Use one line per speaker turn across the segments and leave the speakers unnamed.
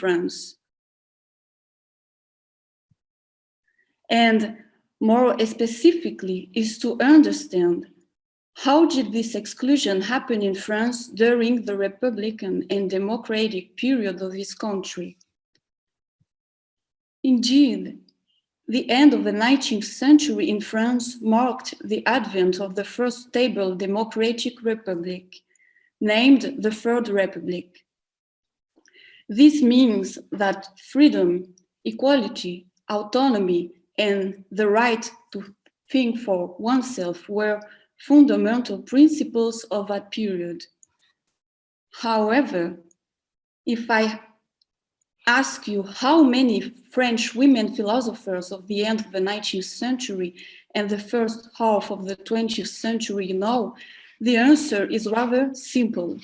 France. And more specifically is to understand how did this exclusion happen in France during the Republican and democratic period of this country. Indeed, the end of the 19th century in France marked the advent of the first stable democratic republic, named the Third Republic. This means that freedom, equality, autonomy, and the right to think for oneself were fundamental principles of that period. However, if I ask you how many French women philosophers of the end of the 19th century and the first half of the 20th century you know, the answer is rather simple.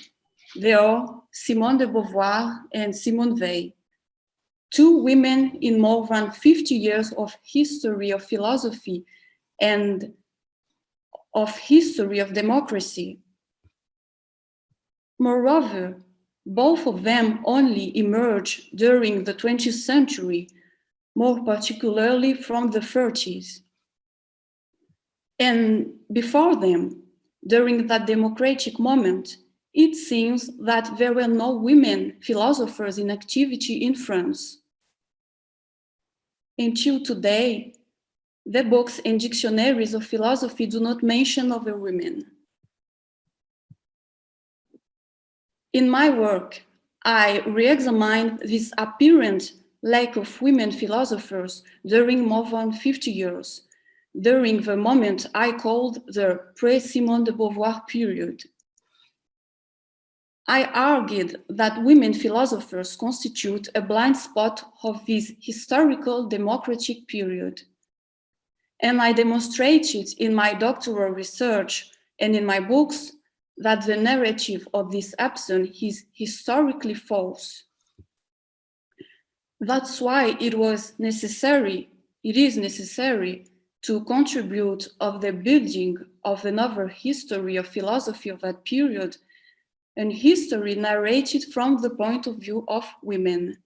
They are Simone de Beauvoir and Simone Weil, two women in more than 50 years of history of philosophy and of history of democracy. Moreover, both of them only emerged during the 20th century, more particularly from the 30s. And before them, during that democratic moment, it seems that there were no women philosophers in activity in France. Until today, the books and dictionaries of philosophy do not mention other women. In my work, I re-examined this apparent lack of women philosophers during more than 50 years, during the moment I called the pre-Simone de Beauvoir period. I argued that women philosophers constitute a blind spot of this historical democratic period. And I demonstrated in my doctoral research and in my books that the narrative of this absence is historically false. That's why it is necessary to contribute of the building of another history of philosophy of that period, an history narrated from the point of view of women.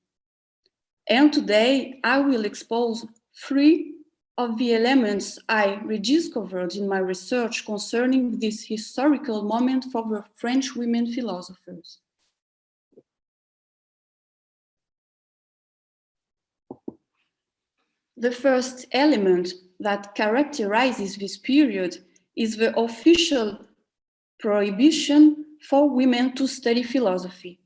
And today I will expose three of the elements I rediscovered in my research concerning this historical moment for the French women philosophers. The first element that characterizes this period is the official prohibition for women to study philosophy.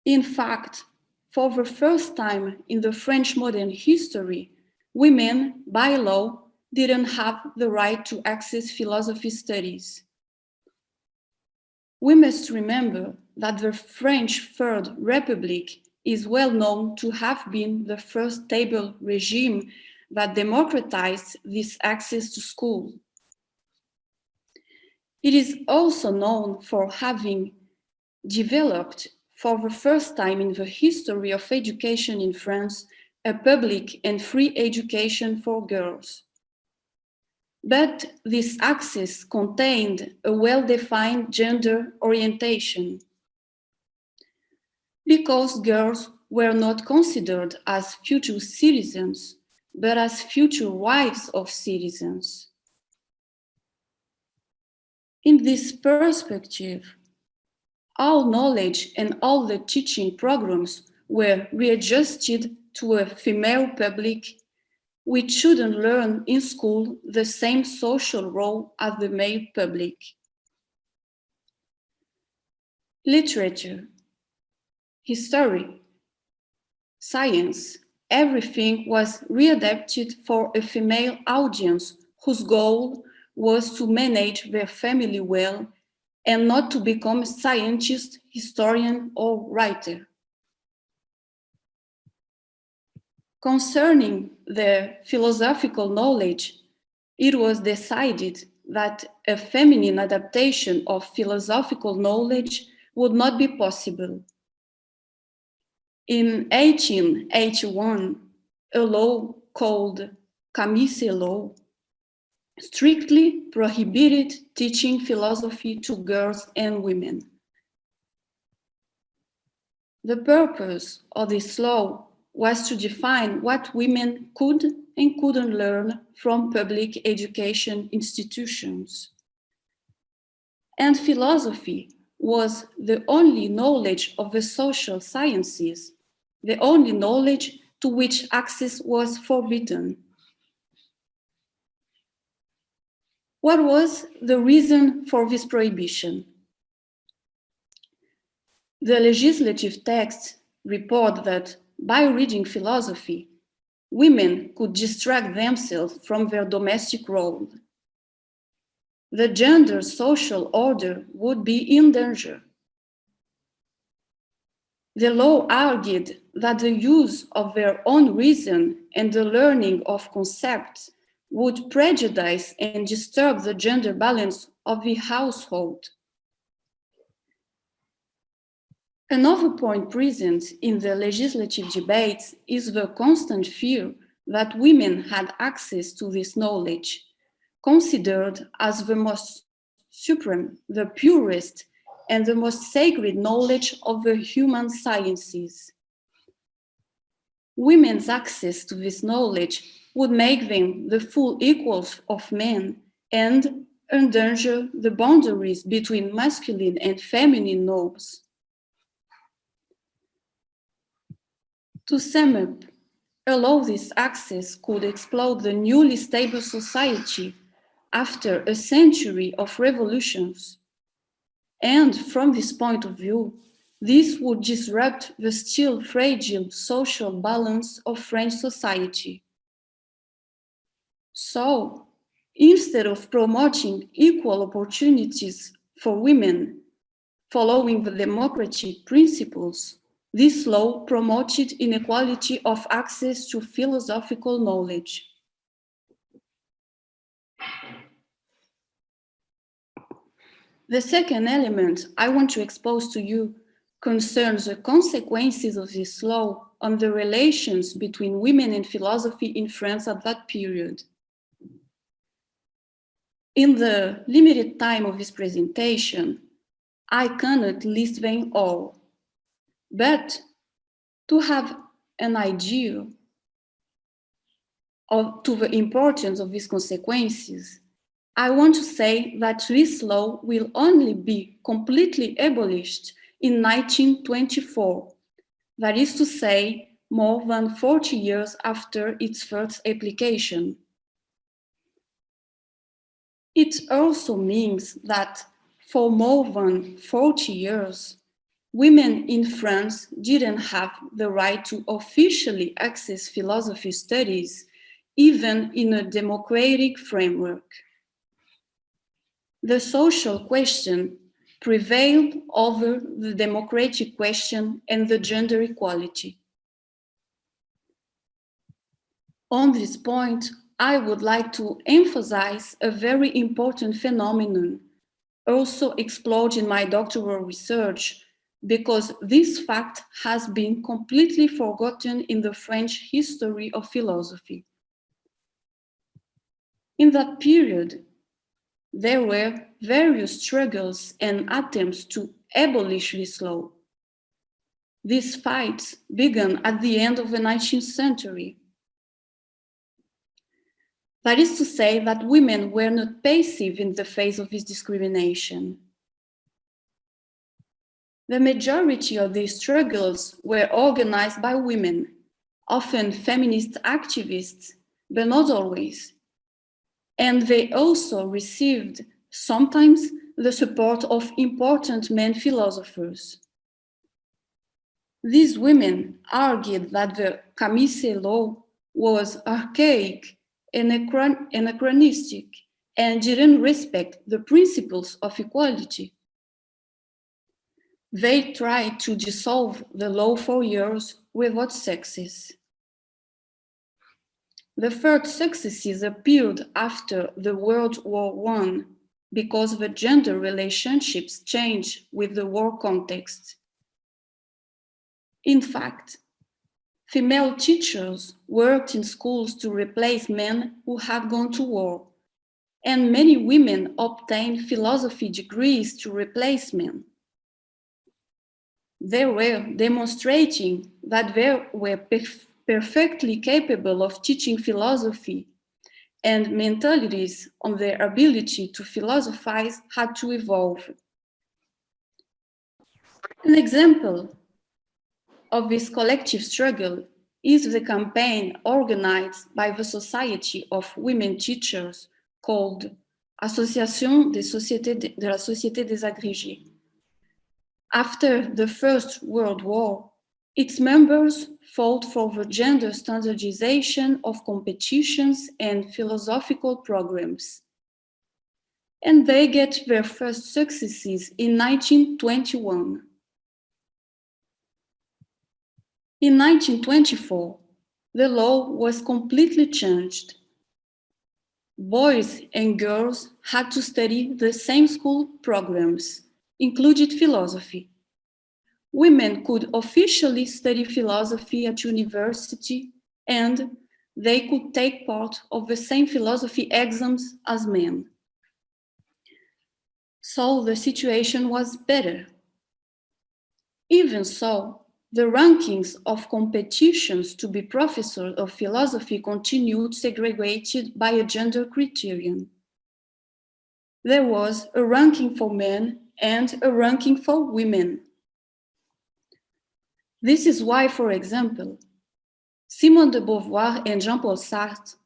In fact, for the first time in the French modern history, women, by law, didn't have the right to access philosophy studies. We must remember that the French Third Republic is well known to have been the first stable regime that democratized this access to school. It is also known for having developed, for the first time in the history of education in France, a public and free education for girls. But this access contained a well-defined gender orientation, because girls were not considered as future citizens, but as future wives of citizens. In this perspective, all knowledge and all the teaching programs were readjusted to a female public, which shouldn't learn in school the same social role as the male public. Literature, history, science, everything was readapted for a female audience whose goal was to manage their family well and not to become a scientist, historian, or writer. Concerning the philosophical knowledge, it was decided that a feminine adaptation of philosophical knowledge would not be possible. In 1881, a law called Camille Law strictly prohibited teaching philosophy to girls and women. The purpose of this law was to define what women could and couldn't learn from public education institutions. And philosophy was the only knowledge of the social sciences, the only knowledge to which access was forbidden. What was the reason for this prohibition? The legislative texts report that by reading philosophy, women could distract themselves from their domestic role. The gender social order would be in danger. The law argued that the use of their own reason and the learning of concepts would prejudice and disturb the gender balance of the household. Another point present in the legislative debates is the constant fear that women had access to this knowledge, considered as the most supreme, the purest, and the most sacred knowledge of the human sciences. Women's access to this knowledge would make them the full equals of men and endanger the boundaries between masculine and feminine norms. To sum up, allow this access could explode the newly stable society after a century of revolutions. And from this point of view, this would disrupt the still fragile social balance of French society. So, instead of promoting equal opportunities for women, following the democratic principles, this law promoted inequality of access to philosophical knowledge. The second element I want to expose to you concerns the consequences of this law on the relations between women and philosophy in France at that period. In the limited time of this presentation, I cannot list them all, but to have an idea to the importance of these consequences, I want to say that this law will only be completely abolished in 1924, that is to say, more than 40 years after its first application. It also means that for more than 40 years, women in France didn't have the right to officially access philosophy studies, even in a democratic framework. The social question prevailed over the democratic question and the gender equality. On this point, I would like to emphasize a very important phenomenon, also explored in my doctoral research, because this fact has been completely forgotten in the French history of philosophy. In that period, there were various struggles and attempts to abolish this law. These fights began at the end of the 19th century. That is to say that women were not passive in the face of this discrimination. The majority of these struggles were organized by women, often feminist activists, but not always. And they also received sometimes the support of important men philosophers. These women argued that the Camise law was archaic and anachronistic and didn't respect the principles of equality. They tried to dissolve the law for years without success. The first successes appeared after the World War I because the gender relationships changed with the war context. In fact, female teachers worked in schools to replace men who had gone to war, and many women obtained philosophy degrees to replace men. They were demonstrating that they were perfectly capable of teaching philosophy, and mentalities on their ability to philosophize had to evolve. An example of this collective struggle is the campaign organized by the Society of Women Teachers called Association de la Société des Agrégés. After the First World War, its members fought for the gender standardization of competitions and philosophical programs. And they get their first successes in 1921. In 1924, the law was completely changed. Boys and girls had to study the same school programs, including philosophy. Women could officially study philosophy at university, and they could take part of the same philosophy exams as men. So the situation was better. Even so, the rankings of competitions to be professor of philosophy continued segregated by a gender criterion. There was a ranking for men and a ranking for women. This is why, for example, Simone de Beauvoir and Jean-Paul Sartre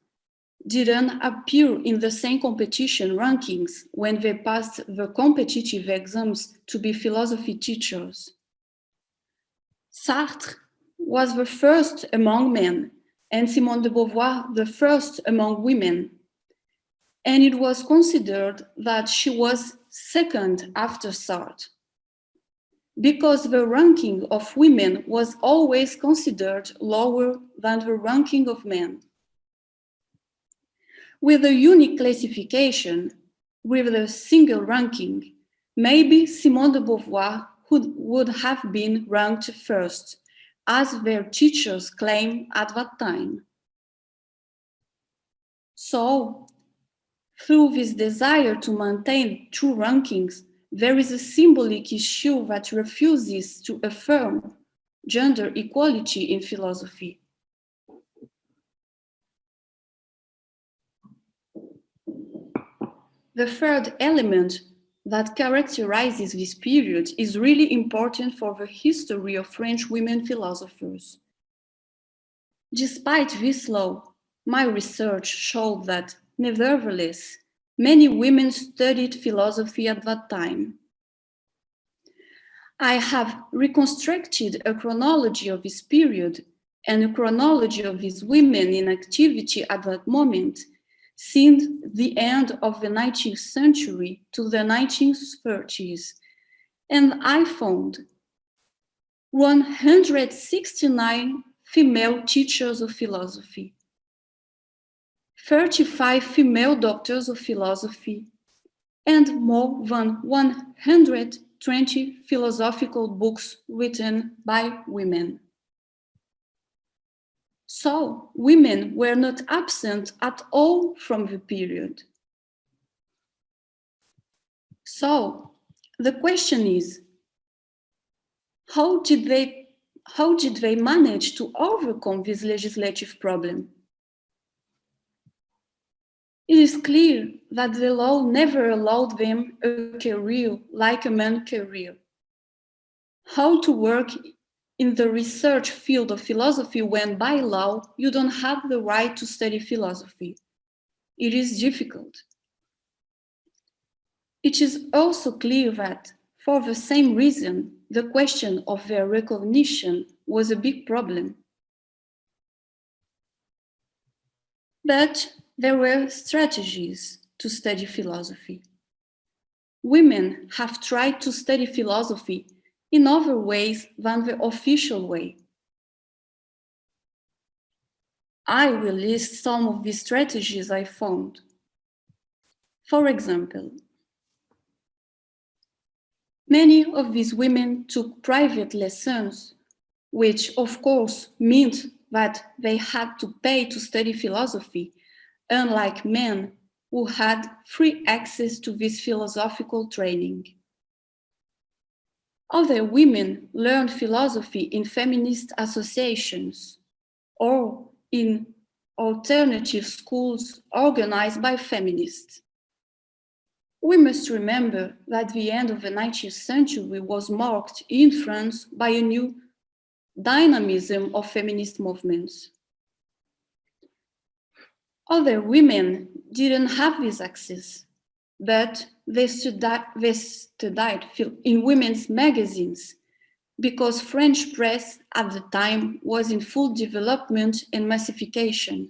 didn't appear in the same competition rankings when they passed the competitive exams to be philosophy teachers. Sartre was the first among men, and Simone de Beauvoir the first among women. And it was considered that she was second after Sartre, because the ranking of women was always considered lower than the ranking of men. With a unique classification, with a single ranking, maybe Simone de Beauvoir would have been ranked first, as their teachers claimed at that time. So, through this desire to maintain true rankings, there is a symbolic issue that refuses to affirm gender equality in philosophy. The third element that characterizes this period is really important for the history of French women philosophers. Despite this law, my research showed that, nevertheless, many women studied philosophy at that time. I have reconstructed a chronology of this period and a chronology of these women in activity at that moment, since the end of the 19th century to the 1930s, and I found 169 female teachers of philosophy, 35 female doctors of philosophy, and more than 120 philosophical books written by women. So, women were not absent at all from the period. So, the question is, how did they manage to overcome this legislative problem? It is clear that the law never allowed them a career like a man's career. How to work in the research field of philosophy when by law you don't have the right to study philosophy? It is difficult. It is also clear that, for the same reason, the question of their recognition was a big problem. But there were strategies to study philosophy. Women have tried to study philosophy in other ways than the official way. I will list some of these strategies I found. For example, many of these women took private lessons, which of course meant that they had to pay to study philosophy, unlike men who had free access to this philosophical training. Other women learned philosophy in feminist associations or in alternative schools organized by feminists. We must remember that the end of the 19th century was marked in France by a new dynamism of feminist movements. Other women didn't have this access, but they studied in women's magazines because French press at the time was in full development and massification.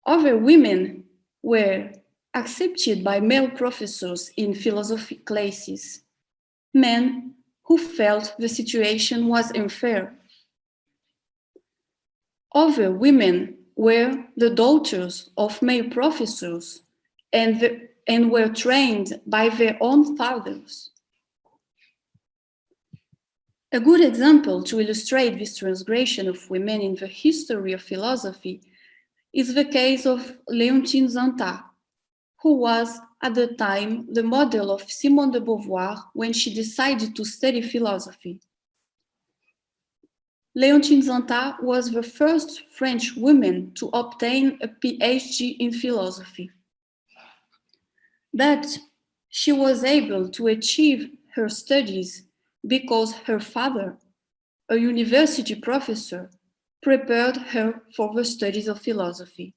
Other women were accepted by male professors in philosophy classes, men who felt the situation was unfair. Other women were the daughters of male professors and were trained by their own fathers. A good example to illustrate this transgression of women in the history of philosophy is the case of Léontine Zanta, who was at the time the model of Simone de Beauvoir when she decided to study philosophy. Léontine Zanta was the first French woman to obtain a PhD in philosophy. But she was able to achieve her studies because her father, a university professor, prepared her for the studies of philosophy.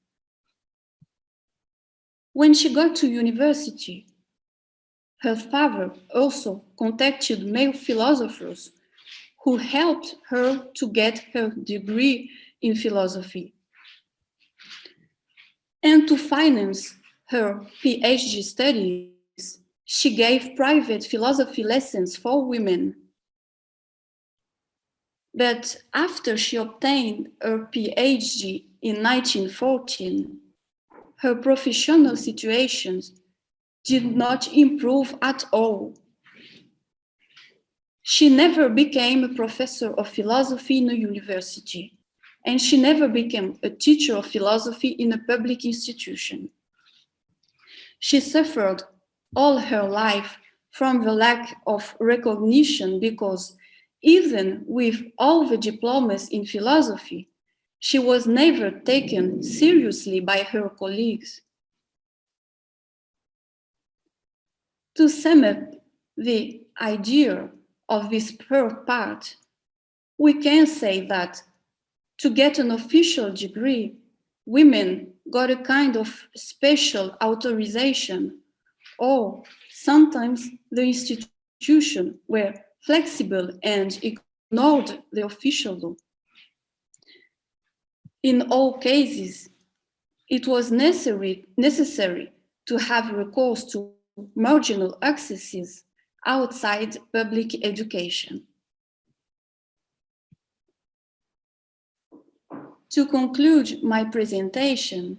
When she got to university, her father also contacted male philosophers who helped her to get her degree in philosophy. And to finance her PhD studies, she gave private philosophy lessons for women. But after she obtained her PhD in 1914, her professional situation did not improve at all. She never became a professor of philosophy in a university, and she never became a teacher of philosophy in a public institution. She suffered all her life from the lack of recognition because even with all the diplomas in philosophy, she was never taken seriously by her colleagues. To sum up the idea of this third part, we can say that to get an official degree, women got a kind of special authorization, or sometimes the institutions were flexible and ignored the official law. In all cases, it was necessary to have recourse to marginal accesses outside public education. To conclude my presentation,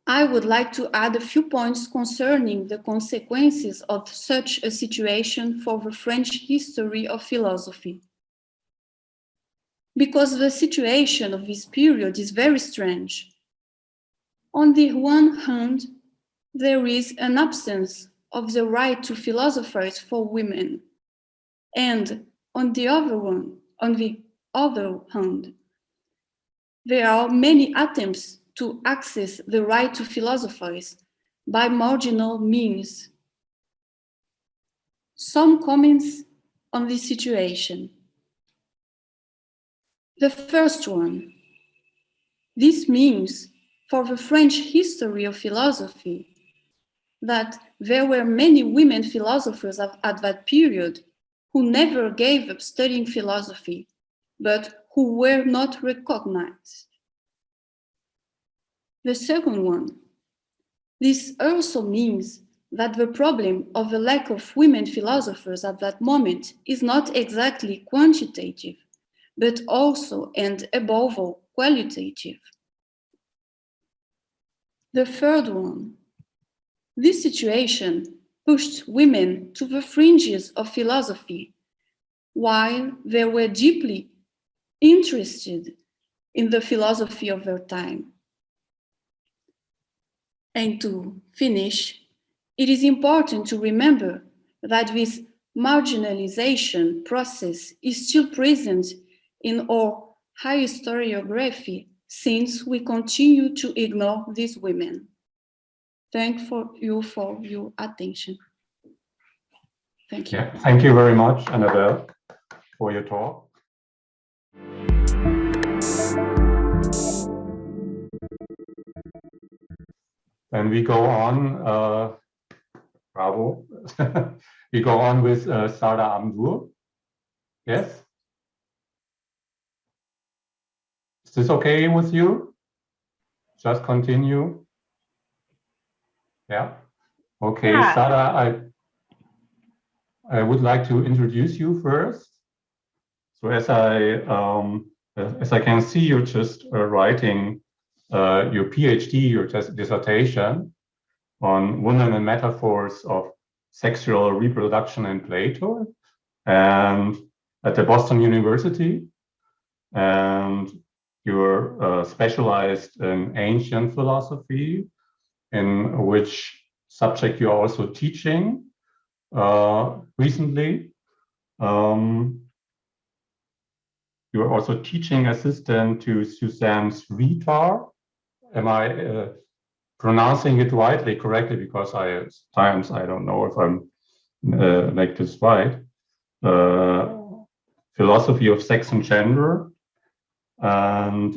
I would like to add a few points concerning the consequences of such a situation for the French history of philosophy. Because the situation of this period is very strange. On the one hand, there is an absence of the right to philosophize for women, and on the other hand, there are many attempts to access the right to philosophize by marginal means. Some comments on this situation. The first one, this means for the French history of philosophy that there were many women philosophers at that period who never gave up studying philosophy, but who were not recognized. The second one, this also means that the problem of the lack of women philosophers at that moment is not exactly quantitative, but also and above all qualitative. The third one, this situation pushed women to the fringes of philosophy, while they were deeply interested in the philosophy of their time. And to finish, it is important to remember that this marginalization process is still present in our high historiography since we continue to ignore these women. Thank you for your attention. Thank you.
Yeah, thank you very much, Annabelle, for your talk. And we go on, bravo. We go on with Zara Amdur. Yes? Is this okay with you? Just continue. Yeah. Okay, yeah. Zara, I would like to introduce you first. So as I can see, you're just writing your PhD, your dissertation on women and metaphors of sexual reproduction in Plato, and at the Boston University, and you're specialized in ancient philosophy, in which subject you're also teaching recently. You're also teaching assistant to Suzanne Sritar. Am I pronouncing it correctly? Because sometimes I don't know if I'm make this right. Philosophy of sex and gender. And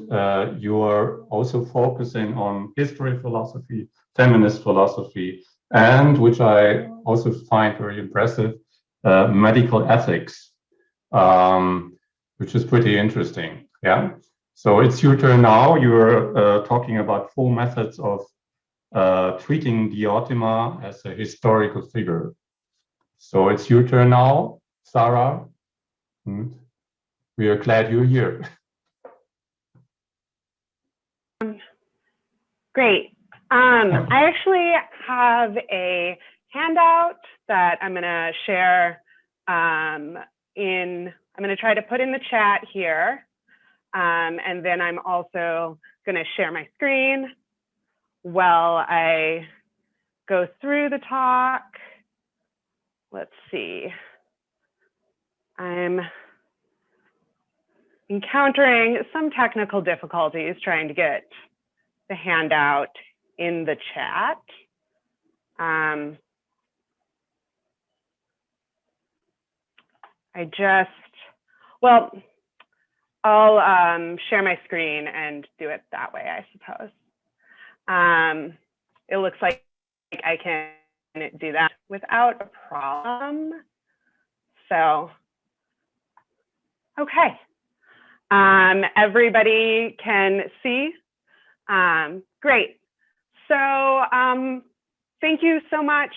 you are also focusing on history philosophy, feminist philosophy, and which I also find very impressive, medical ethics, which is pretty interesting. Yeah. So it's your turn now. You're talking about 4 methods of treating Diotima as a historical figure. So it's your turn now, Zara. We are glad you're here.
Great. I actually have a handout that I'm going to share I'm going to try to put in the chat here. And then I'm also going to share my screen while I go through the talk. Let's see. I'm encountering some technical difficulties trying to get the handout in the chat. I'll share my screen and do it that way, I suppose. It looks like I can do that without a problem. So, okay. Everybody can see. Great. So thank you so much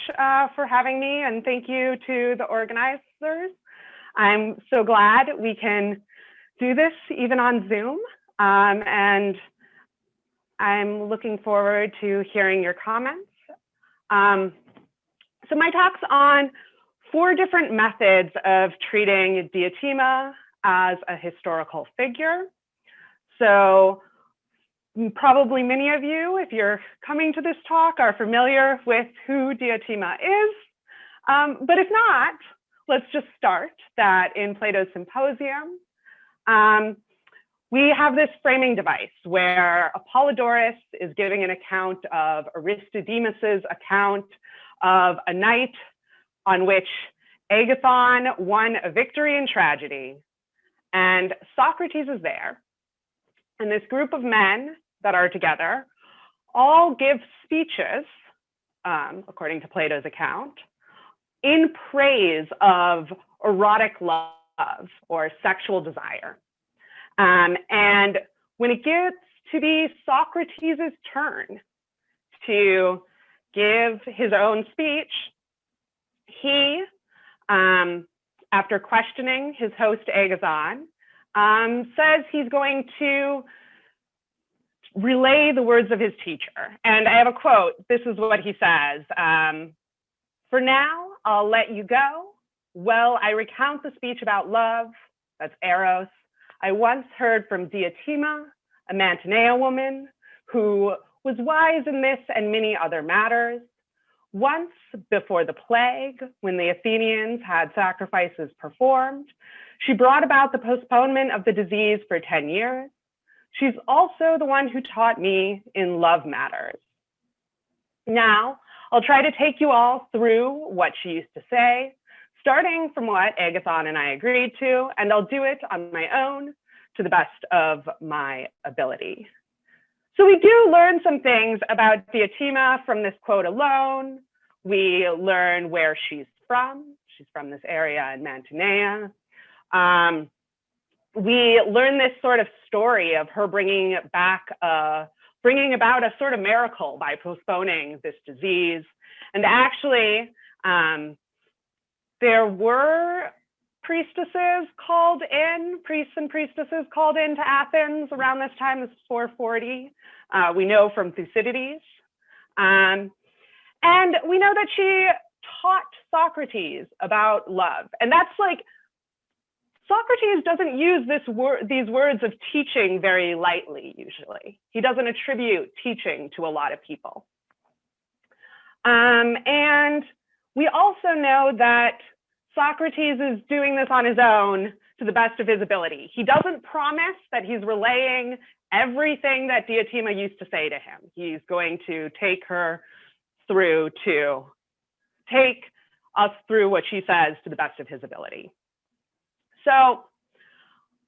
for having me, and thank you to the organizers. I'm so glad we can do this even on Zoom, and I'm looking forward to hearing your comments. So my talk's on 4 different methods of treating Diotima as a historical figure. So probably many of you, if you're coming to this talk, are familiar with who Diotima is. But if not, let's just start that in Plato's Symposium. We have this framing device where Apollodorus is giving an account of Aristodemus's account of a night on which Agathon won a victory in tragedy. And Socrates is there. And this group of men that are together all give speeches, according to Plato's account, in praise of erotic love or sexual desire. And when it gets to be Socrates' turn to give his own speech, he, after questioning his host Agathon, says he's going to relay the words of his teacher. And I have a quote. This is what he says. For now, I'll let you go. Well, I recount the speech about love, that's Eros, I once heard from Diotima, a Mantinea woman, who was wise in this and many other matters. Once, before the plague, when the Athenians had sacrifices performed, she brought about the postponement of the disease for 10 years. She's also the one who taught me in love matters. Now, I'll try to take you all through what she used to say, starting from what Agathon and I agreed to, and I'll do it on my own to the best of my ability. So we do learn some things about Diotima from this quote alone. We learn where she's from. She's from this area in Mantinea. We learn this sort of story of her bringing about a sort of miracle by postponing this disease. And actually, there were priests and priestesses called into Athens around this time, this is 440. We know from Thucydides. And we know that she taught Socrates about love. And that's like, Socrates doesn't use these words of teaching very lightly, usually. He doesn't attribute teaching to a lot of people. And we also know that Socrates is doing this on his own to the best of his ability. He doesn't promise that he's relaying everything that Diotima used to say to him. He's going to take us through what she says to the best of his ability. So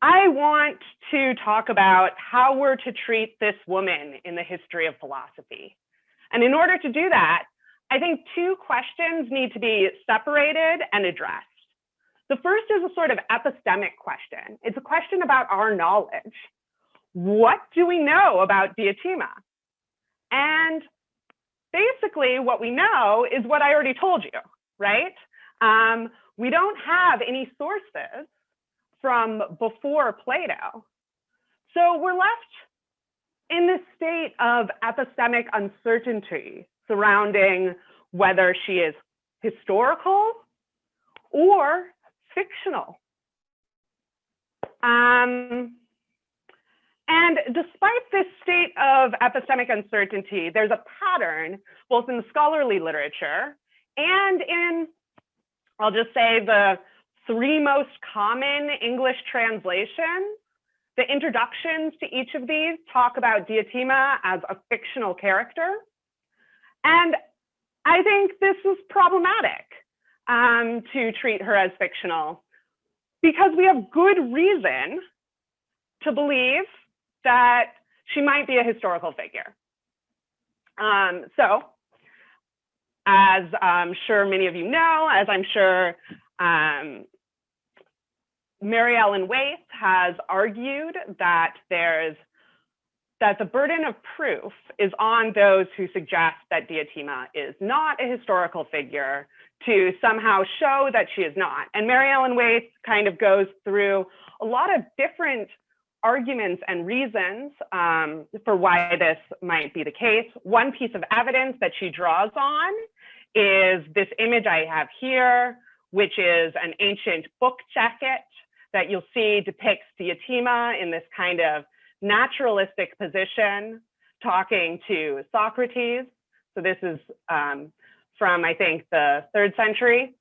I want to talk about how we're to treat this woman in the history of philosophy. And in order to do that, I think two questions need to be separated and addressed. The first is a sort of epistemic question. It's a question about our knowledge. What do we know about Diotima? And basically what we know is what I already told you, right? We don't have any sources from before Plato. So we're left in this state of epistemic uncertainty surrounding whether she is historical or fictional. And despite this state of epistemic uncertainty, there's a pattern both in the scholarly literature and in, I'll just say, the three most common English translations. The introductions to each of these talk about Diotima as a fictional character. And I think this is problematic to treat her as fictional because we have good reason to believe that she might be a historical figure. So, as I'm sure many of you know, as I'm sure Mary Ellen Waite has argued that the burden of proof is on those who suggest that Diotima is not a historical figure to somehow show that she is not. And Mary Ellen Waite kind of goes through a lot of different arguments and reasons for why this might be the case. One piece of evidence that she draws on is this image I have here, which is an ancient book jacket that you'll see depicts Diotima in this kind of naturalistic position talking to Socrates. So this is from, I think, the 3rd century.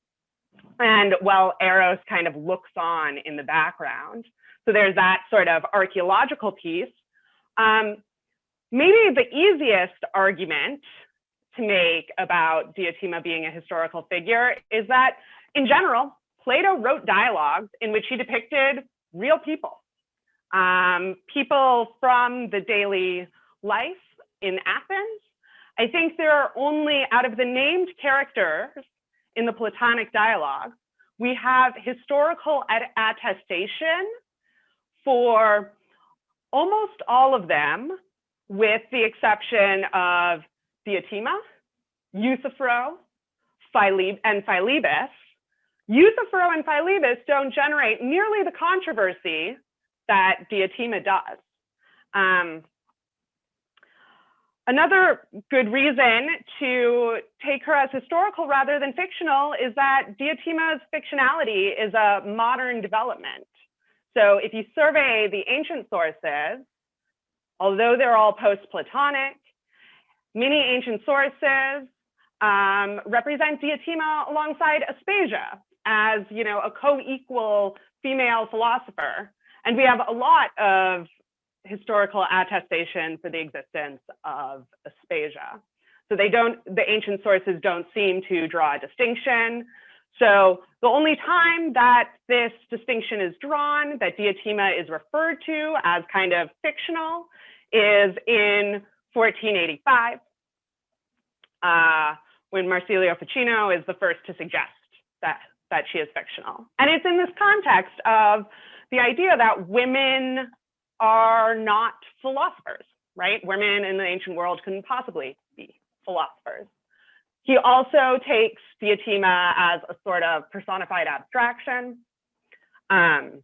And while Eros kind of looks on in the background. So there's that sort of archaeological piece. Maybe the easiest argument to make about Diotima being a historical figure is that, in general, Plato wrote dialogues in which he depicted real people, people from the daily life in Athens. I think there are only, out of the named characters in the Platonic dialogue, we have historical attestation for almost all of them, with the exception of Diotima, Euthyphro, and Philebus. Euthyphro and Philebus don't generate nearly the controversy that Diotima does. Another good reason to take her as historical rather than fictional is that Diotima's fictionality is a modern development. So if you survey the ancient sources, although they're all post-Platonic, many ancient sources represent Diotima alongside Aspasia as, you know, a co-equal female philosopher. And we have a lot of historical attestation for the existence of Aspasia. So the ancient sources don't seem to draw a distinction. So the only time that this distinction is drawn, that Diotima is referred to as kind of fictional, is in 1485, when Marsilio Ficino is the first to suggest that she is fictional. And it's in this context of the idea that women are not philosophers, right? Women in the ancient world couldn't possibly be philosophers. He also takes Diotima as a sort of personified abstraction. I'm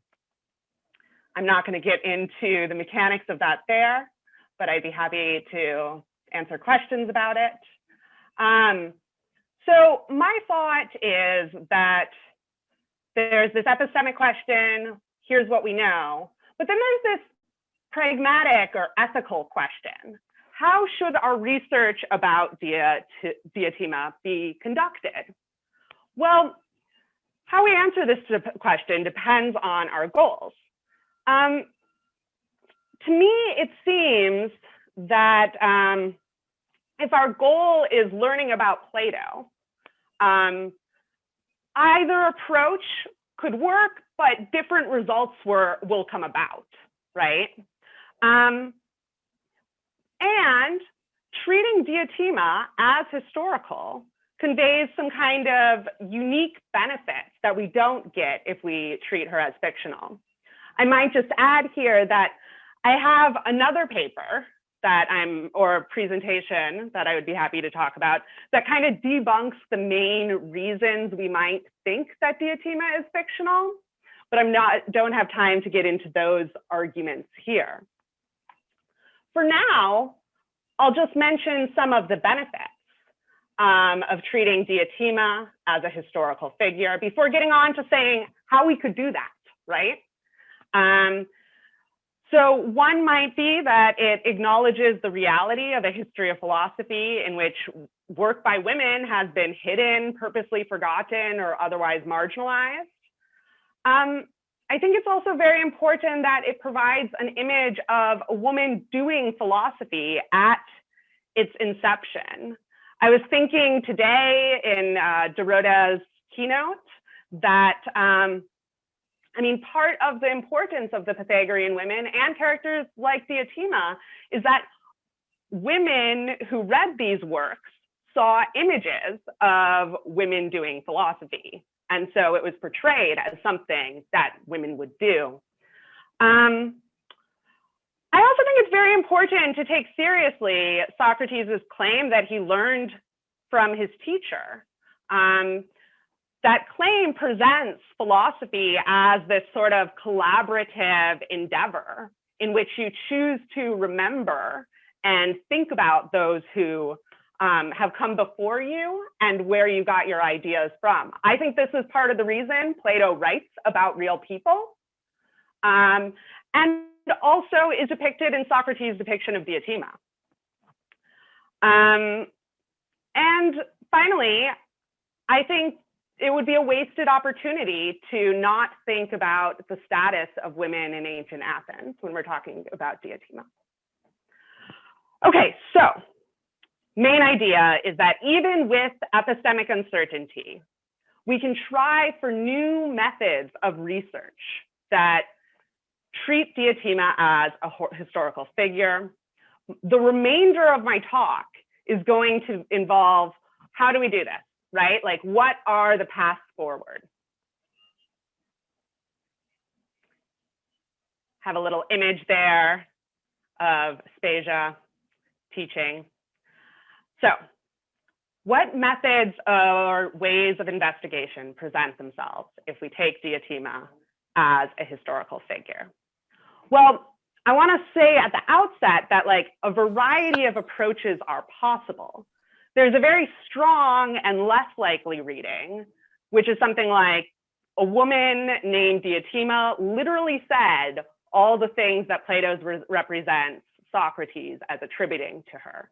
not going to get into the mechanics of that there, but I'd be happy to answer questions about it. So my thought is that there's this epistemic question, here's what we know, but then there's this pragmatic or ethical question. How should our research about Diotima be conducted? Well, how we answer this question depends on our goals. To me, it seems that if our goal is learning about Plato, either approach could work, but different results will come about, right? And treating Diotima as historical conveys some kind of unique benefits that we don't get if we treat her as fictional. I might just add here that I have another paper or presentation that I would be happy to talk about that kind of debunks the main reasons we might think that Diotima is fictional, but don't have time to get into those arguments here. For now, I'll just mention some of the benefits of treating Diotima as a historical figure before getting on to saying how we could do that, right? So one might be that it acknowledges the reality of a history of philosophy in which work by women has been hidden, purposely forgotten, or otherwise marginalized. I think it's also very important that it provides an image of a woman doing philosophy at its inception. I was thinking today in Dorota's keynote that I mean, part of the importance of the Pythagorean women and characters like Diotima is that women who read these works saw images of women doing philosophy. And so it was portrayed as something that women would do. I also think it's very important to take seriously Socrates' claim that he learned from his teacher. That claim presents philosophy as this sort of collaborative endeavor in which you choose to remember and think about those who have come before you and where you got your ideas from. I think this is part of the reason Plato writes about real people, and also is depicted in Socrates' depiction of Diotima. And finally, I think it would be a wasted opportunity to not think about the status of women in ancient Athens when we're talking about Diotima. Okay, so main idea is that even with epistemic uncertainty, we can try for new methods of research that treat Diotima as a historical figure. The remainder of my talk is going to involve how do we do this, right? Like, what are the paths forward? Have a little image there of Aspasia teaching. So what methods or ways of investigation present themselves if we take Diotima as a historical figure? Well, I want to say at the outset that like a variety of approaches are possible. There's a very strong and less likely reading, which is something like a woman named Diotima literally said all the things that Plato represents Socrates as attributing to her.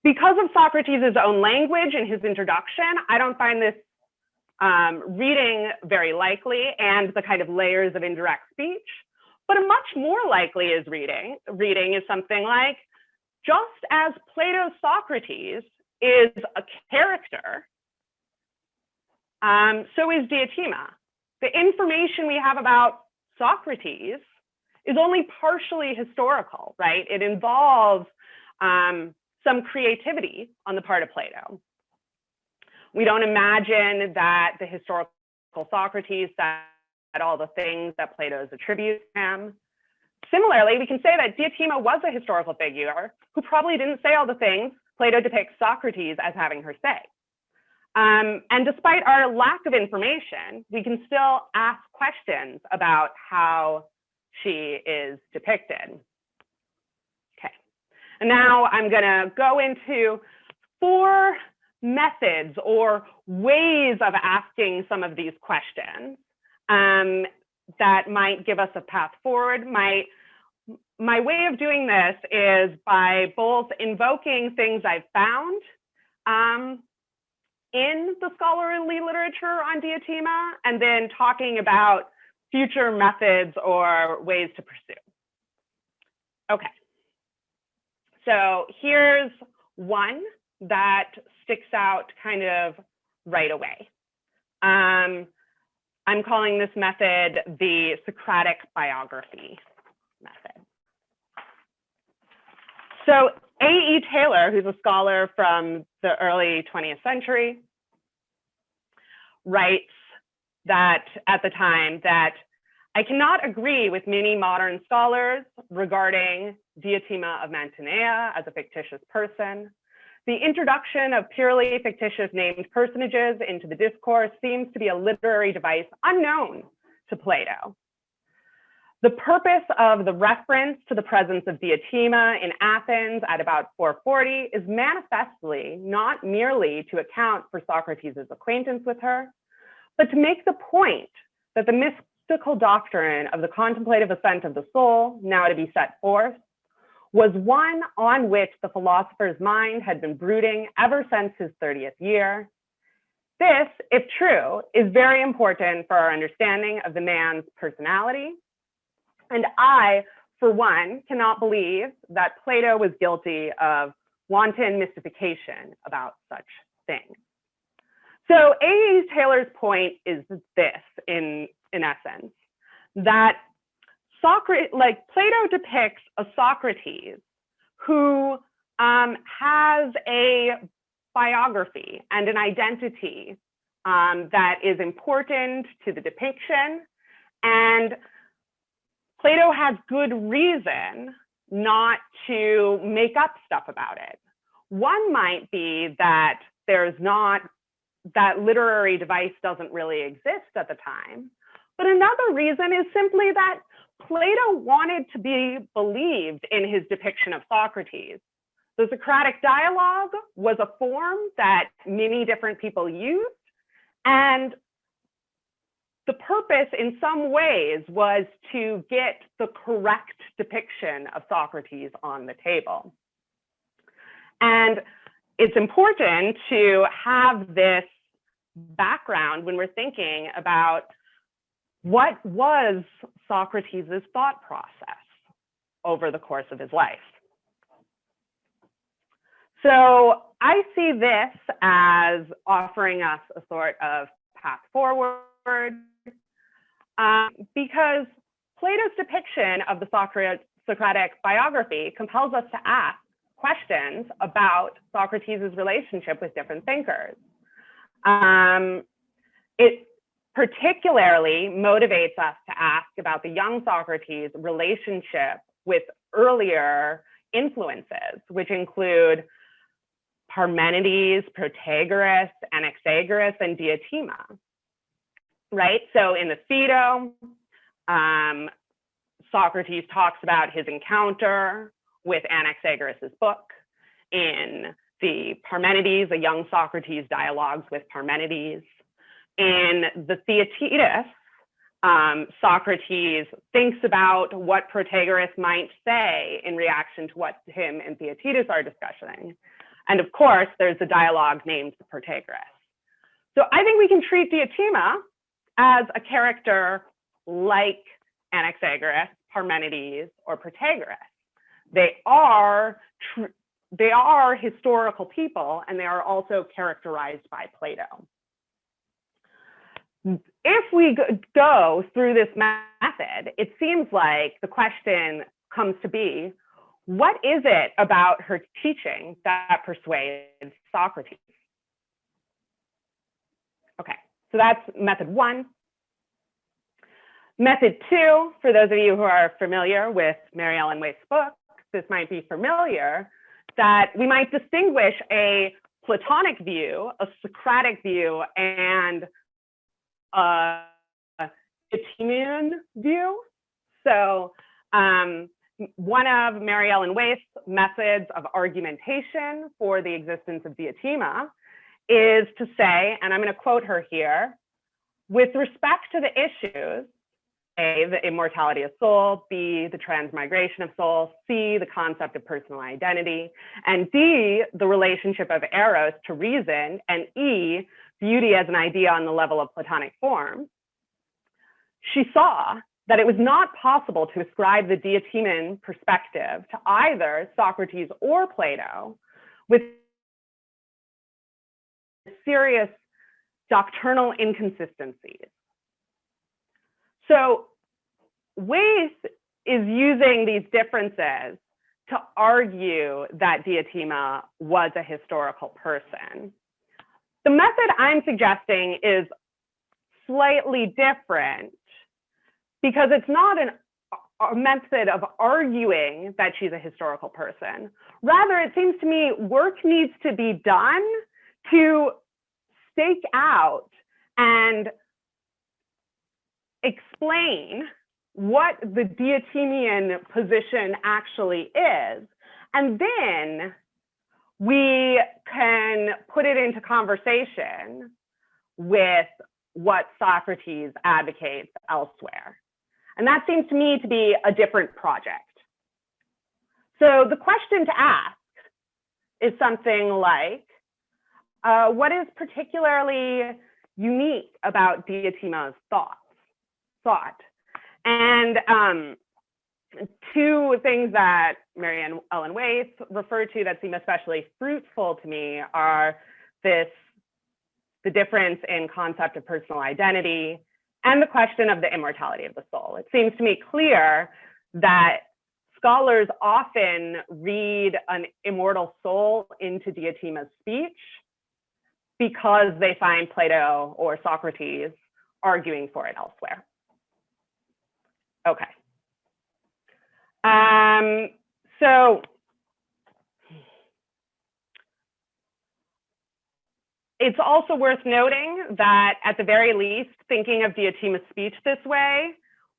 Because of Socrates' own language in his introduction, I don't find this reading very likely and the kind of layers of indirect speech. But a much more likely is reading is something like, just as Plato's Socrates is a character, so is Diotima. The information we have about Socrates is only partially historical, right? It involves some creativity on the part of Plato. We don't imagine that the historical Socrates said all the things that Plato's attributes to him. Similarly, we can say that Diotima was a historical figure who probably didn't say all the things Plato depicts Socrates as having her say. And despite our lack of information, we can still ask questions about how she is depicted. Okay, and now I'm gonna go into 4 methods or ways of asking some of these questions that might give us a path forward. My way of doing this is by both invoking things I've found in the scholarly literature on Diotima, and then talking about future methods or ways to pursue. Okay, so here's one that sticks out kind of right away. I'm calling this method the Socratic biography method. So A.E. Taylor, who's a scholar from the early 20th century, writes that at the time that I cannot agree with many modern scholars regarding Diotima of Mantinea as a fictitious person. The introduction of purely fictitious named personages into the discourse seems to be a literary device unknown to Plato. The purpose of the reference to the presence of Diotima in Athens at about 440 is manifestly not merely to account for Socrates' acquaintance with her, but to make the point that the mystical doctrine of the contemplative ascent of the soul, now to be set forth, was one on which the philosopher's mind had been brooding ever since his 30th year. This, if true, is very important for our understanding of the man's personality. And I, for one, cannot believe that Plato was guilty of wanton mystification about such things. So A.E. Taylor's point is this, in essence, that Plato depicts a Socrates who has a biography and an identity that is important to the depiction, and Plato has good reason not to make up stuff about it. One might be that that literary device doesn't really exist at the time, but another reason is simply that Plato wanted to be believed in his depiction of Socrates. The Socratic dialogue was a form that many different people used, and the purpose in some ways was to get the correct depiction of Socrates on the table. And it's important to have this background when we're thinking about what was Socrates' thought process over the course of his life. So I see this as offering us a sort of path forward, because Plato's depiction of the Socratic biography compels us to ask questions about Socrates' relationship with different thinkers. It particularly motivates us to ask about the young Socrates' relationship with earlier influences, which include Parmenides, Protagoras, Anaxagoras, and Diotima, right? So in the Phaedo, Socrates talks about his encounter with Anaxagoras' book. In the Parmenides, a young Socrates dialogues with Parmenides. In the Theaetetus, Socrates thinks about what Protagoras might say in reaction to what him and Theaetetus are discussing. And of course, there's a dialogue named the Protagoras. So I think we can treat Diotima as a character like Anaxagoras, Parmenides, or Protagoras. They are historical people, and they are also characterized by Plato. If we go through this method, it seems like the question comes to be, what is it about her teaching that persuades Socrates? Okay, so that's method one. Method two, for those of you who are familiar with Mary Ellen Waith's book, this might be familiar, that we might distinguish a Platonic view, a Socratic view, and a Diotimian view. So one of Mary Ellen Waith's methods of argumentation for the existence of Diotima is to say, and I'm going to quote her here, with respect to the issues, A, the immortality of soul, B, the transmigration of soul, C, the concept of personal identity, and D, the relationship of eros to reason, and E, beauty as an idea on the level of Platonic form, she saw that it was not possible to ascribe the Diotimian perspective to either Socrates or Plato with serious doctrinal inconsistencies. So Waith is using these differences to argue that Diotima was a historical person. The method I'm suggesting is slightly different because it's not a method of arguing that she's a historical person. Rather, it seems to me work needs to be done to stake out and explain what the Diotimian position actually is. And then we can put it into conversation with what Socrates advocates elsewhere. And that seems to me to be a different project. So the question to ask is something like, what is particularly unique about Diotima's thought? And two things that Mary Ellen Waith referred to that seem especially fruitful to me are the difference in concept of personal identity and the question of the immortality of the soul. It seems to me clear that scholars often read an immortal soul into Diotima's speech because they find Plato or Socrates arguing for it elsewhere. Okay. So it's also worth noting that at the very least, thinking of Diotima's speech this way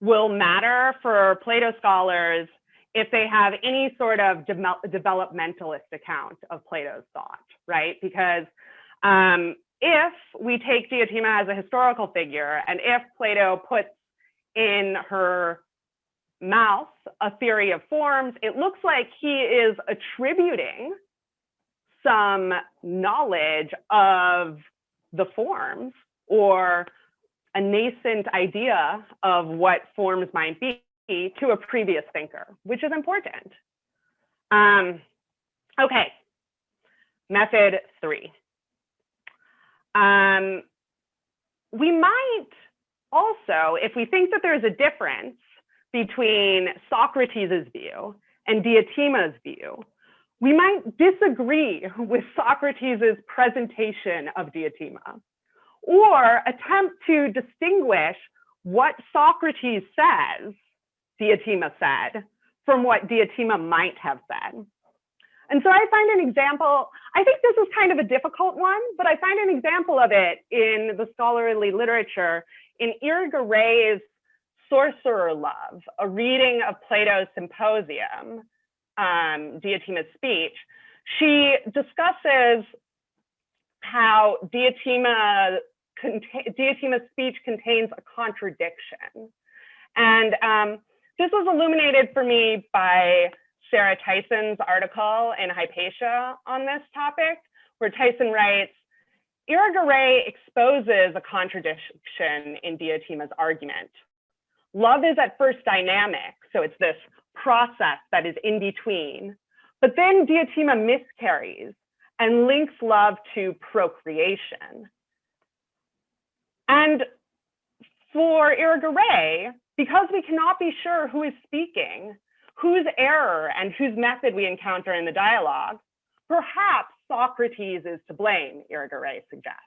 will matter for Plato scholars if they have any sort of developmentalist account of Plato's thought, right? Because if we take Diotima as a historical figure, and if Plato puts in her mouth a theory of forms, it looks like he is attributing some knowledge of the forms or a nascent idea of what forms might be to a previous thinker, which is important. Okay, method 3. We might also, if we think that there's a difference between Socrates' view and Diotima's view, we might disagree with Socrates' presentation of Diotima, or attempt to distinguish what Socrates says Diotima said from what Diotima might have said. And so I find an example, I think this is kind of a difficult one, but I find an example of it in the scholarly literature in Irigaray's Sorcerer Love, a reading of Plato's Symposium, Diotima's speech. She discusses how Diotima's speech contains a contradiction. And this was illuminated for me by Sarah Tyson's article in Hypatia on this topic, where Tyson writes, Irigaray exposes a contradiction in Diotima's argument. Love is at first dynamic, so it's this process that is in between, but then Diotima miscarries and links love to procreation. And for Irigaray, because we cannot be sure who is speaking, whose error and whose method we encounter in the dialogue, perhaps Socrates is to blame, Irigaray suggests.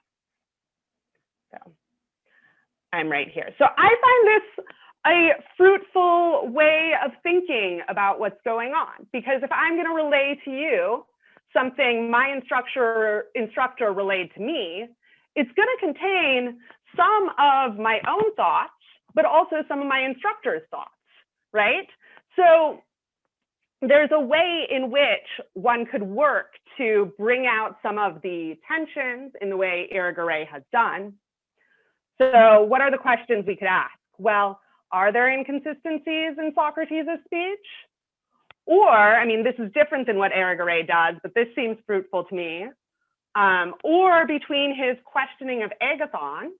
So I'm right here. So I find this a fruitful way of thinking about what's going on, because if I'm going to relay to you something my instructor relayed to me, it's going to contain some of my own thoughts, but also some of my instructor's thoughts, right? So there's a way in which one could work to bring out some of the tensions in the way Irigaray has done. So what are the questions we could ask? Well, are there inconsistencies in Socrates' speech? Or, I mean, this is different than what Irigaray does, but this seems fruitful to me. Or between his questioning of Agathon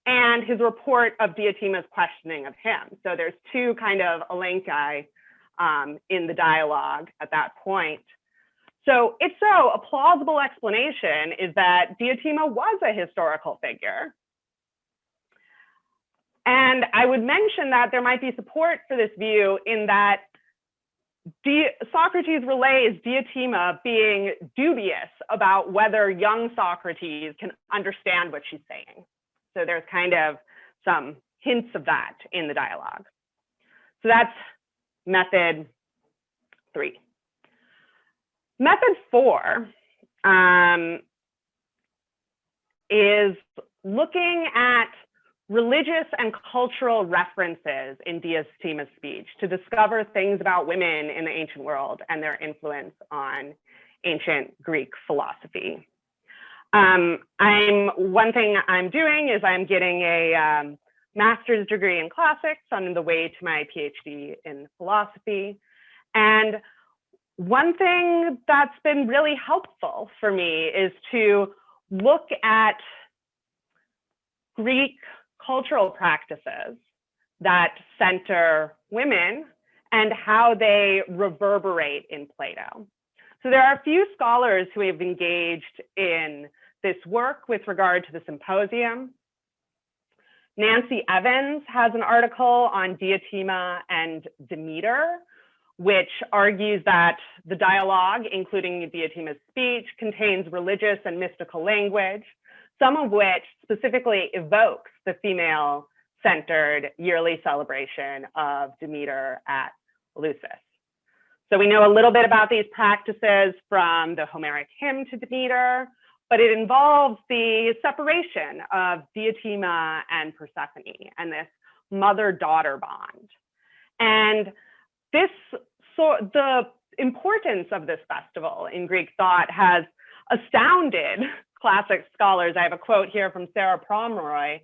and his report of Diotima's questioning of him. So there's two kind of elenchi in the dialogue at that point. So if so, a plausible explanation is that Diotima was a historical figure. And I would mention that there might be support for this view in that Socrates relays Diotima being dubious about whether young Socrates can understand what she's saying. So there's kind of some hints of that in the dialogue. So that's method 3. Method 4 is looking at religious and cultural references in Diotima's speech to discover things about women in the ancient world and their influence on ancient Greek philosophy. One thing I'm doing is I'm getting a master's degree in classics on the way to my PhD in philosophy. And one thing that's been really helpful for me is to look at Greek cultural practices that center women and how they reverberate in Plato. So there are a few scholars who have engaged in this work with regard to the symposium. Nancy Evans has an article on Diotima and Demeter, which argues that the dialogue, including Diotima's speech, contains religious and mystical language, some of which specifically evokes the female-centered yearly celebration of Demeter at Eleusis. So we know a little bit about these practices from the Homeric hymn to Demeter, but it involves the separation of Diotima and Persephone and this mother-daughter bond. And the importance of this festival in Greek thought has astounded classic scholars. I have a quote here from Sarah Pomeroy.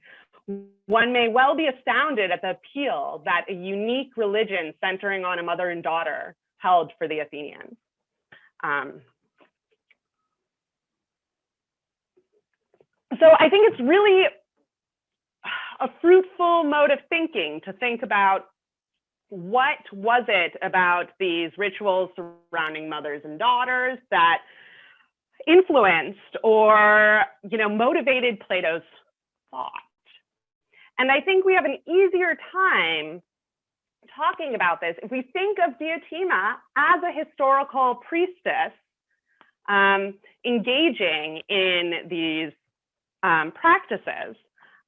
One may well be astounded at the appeal that a unique religion centering on a mother and daughter held for the Athenians. So I think it's really a fruitful mode of thinking to think about what was it about these rituals surrounding mothers and daughters that influenced or motivated Plato's thought. And I think we have an easier time talking about this if we think of Diotima as a historical priestess engaging in these practices.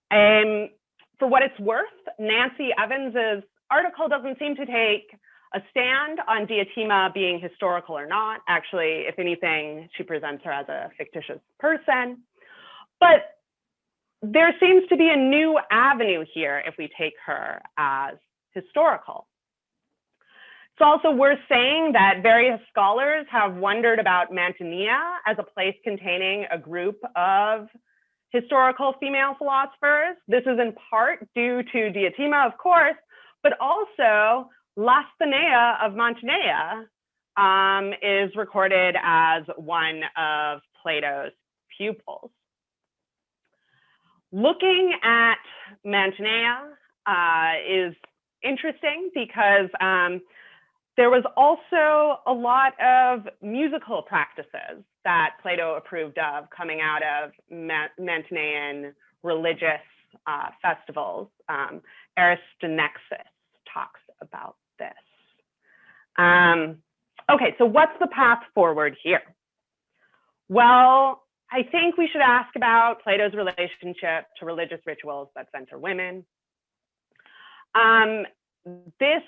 For what it's worth, Nancy Evans's article doesn't seem to take a stand on Diotima being historical or not. Actually, if anything, she presents her as a fictitious person. But there seems to be a new avenue here if we take her as historical. It's also worth saying that various scholars have wondered about Mantinea as a place containing a group of historical female philosophers. This is in part due to Diotima, of course, but also Lastheneia of Mantinea is recorded as one of Plato's pupils. Looking at Mantinea is interesting because there was also a lot of musical practices that Plato approved of coming out of Mantinean religious festivals. Aristonexus talks about this. Okay, so what's the path forward here? Well, I think we should ask about Plato's relationship to religious rituals that center women. This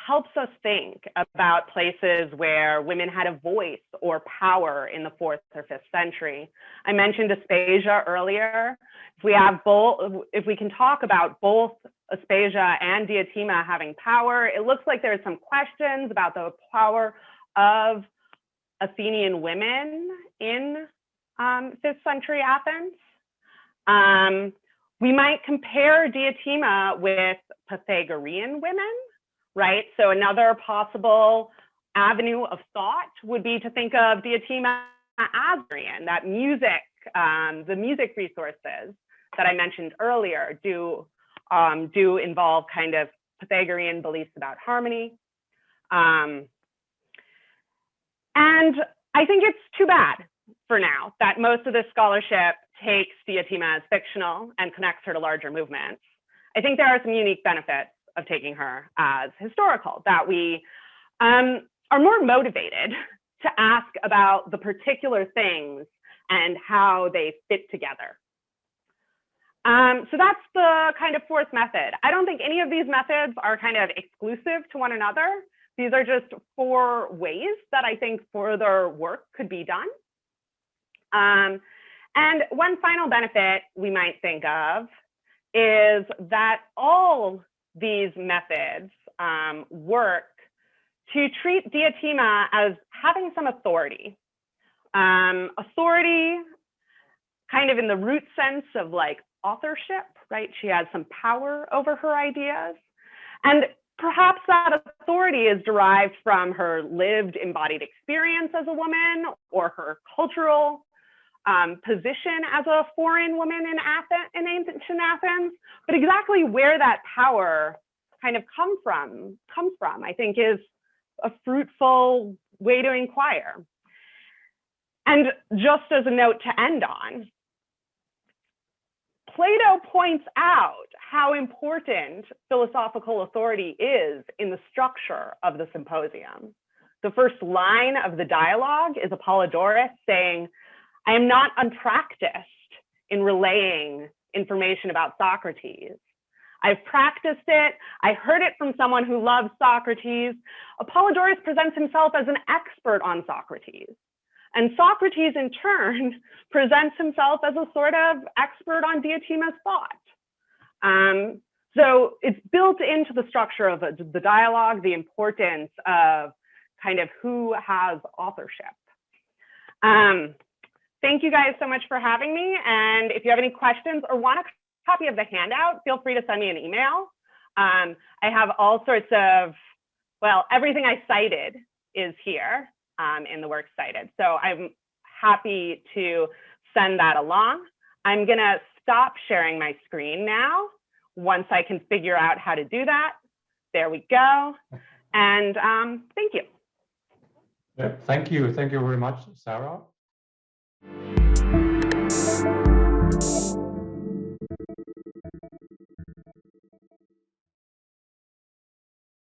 helps us think about places where women had a voice or power in the 4th or 5th century. I mentioned Aspasia earlier. If we have both, if we can talk about both Aspasia and Diotima having power, it looks like there's some questions about the power of Athenian women in 5th century Athens. We might compare Diotima with Pythagorean women, right? So another possible avenue of thought would be to think of Diotima as Pythagorean, that music, the music resources that I mentioned earlier do involve kind of Pythagorean beliefs about harmony. And I think it's too bad for now that most of this scholarship takes Diotima as fictional and connects her to larger movements. I think there are some unique benefits of taking her as historical, that we are more motivated to ask about the particular things and how they fit together. So that's the kind of 4th method. I don't think any of these methods are kind of exclusive to one another. These are just 4 ways that I think further work could be done. And one final benefit we might think of is that all these methods work to treat Diotima as having some authority. Authority kind of in the root sense of like authorship, right? She has some power over her ideas. And perhaps that authority is derived from her lived embodied experience as a woman or her cultural position as a foreign woman in ancient Athens. But exactly where that power kind of comes from, I think is a fruitful way to inquire. And just as a note to end on, Plato points out how important philosophical authority is in the structure of the symposium. The first line of the dialogue is Apollodorus saying, "I am not unpracticed in relaying information about Socrates. I've practiced it. I heard it from someone who loves Socrates." Apollodorus presents himself as an expert on Socrates. And Socrates, in turn, presents himself as a sort of expert on Diotima's thought. So it's built into the structure of the dialogue, the importance of kind of who has authorship. Thank you guys so much for having me. And if you have any questions or want a copy of the handout, feel free to send me an email. I have all sorts of, well, everything I cited is here in the work cited. So I'm happy to send that along. I'm gonna stop sharing my screen now once I can figure out how to do that. There we go. And thank you.
Yeah, thank you. Thank you very much, Zara.